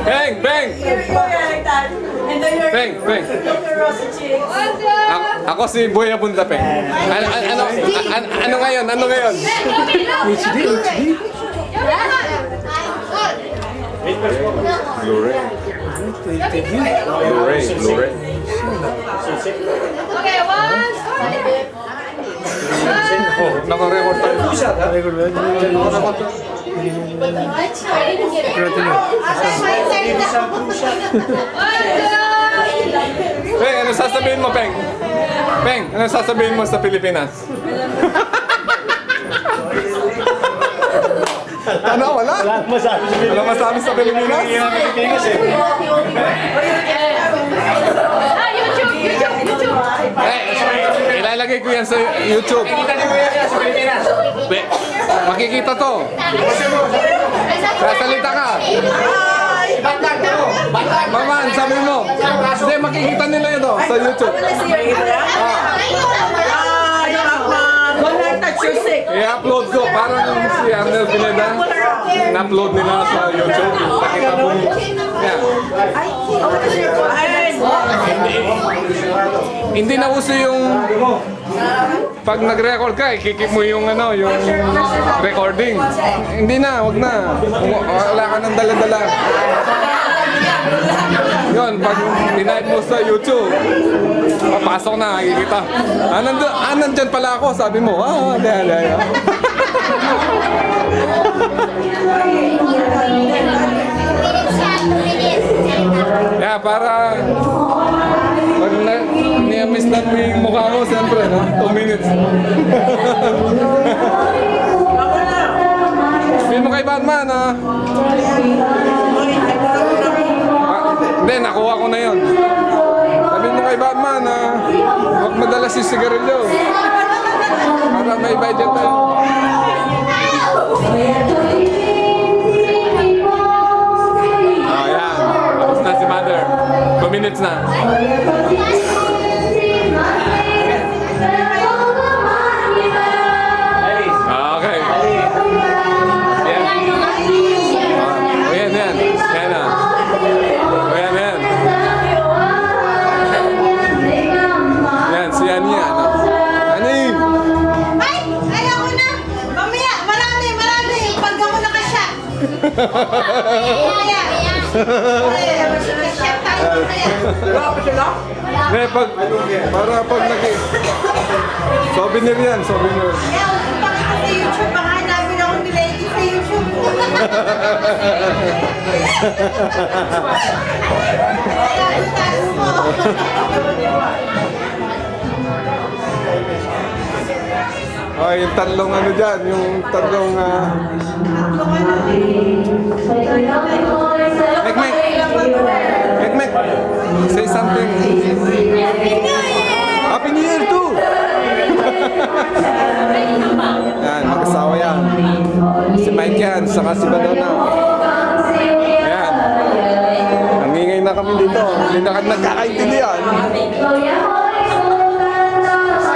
Bang! Bang! Bang! Bang! Ako si Boy Abunda, Peng. Ano ngayon? Ano ngayon? HD. Blu-ray. Blu-ray. Okay, one. Oh, naka-record tayo. Record ba? Naka-record tayo. Peng, ano sasabihin mo, Peng? Peng, ano sasabihin mo sa Pilipinas? Ano, wala? Wala masabi sa Pilipinas. Wala masabi sa Pilipinas? YouTube. Ilalagay ko yan sa YouTube. Makikita to. Sasalita ka. Maman, sabi mo. Hindi, makikita nila yun sa YouTube. I-upload ko. Parang si Arnel Pineda. Na-upload nila sa YouTube. Nakita mo. Hindi na uso yung pag nag-record ka, ikikip mo yung ano, yung recording. Hindi na, wag na. Wala ka ng dala-dala. Yun, pag dinive mo sa YouTube, papasok na, makikita. Nandyan pala ako, sabi mo. Yeah, para pag niya-miss na mo yung mukha mo, siyempre, 2 minutes. Sabihin mo kay Batman, ha? Hindi, nakuha ko na yun. Sabihin mo kay Batman, ha? Huwag madalas yung sigarilyo. Para may budget tayo. Si Mother. 2 minutes na. Okay. Yan. Yan. Yan na. Yan. Yan, si Ania. Ani! Ay! Ayaw ko na! Mamaya! Marami! Pag ako nakashot! Para pag souvenir yan, souvenir. Pakita sa YouTube, baka namin ako nilagay sa YouTube. Oh, yung tatlong ano dyan, yung tatlong Mek, say something. Happy New Year too! Yan, mag-asawa yan. Si Mike yan, saka si Badona. Yan. Nangingay na kami dito. Hindi na nagkakaintindihan.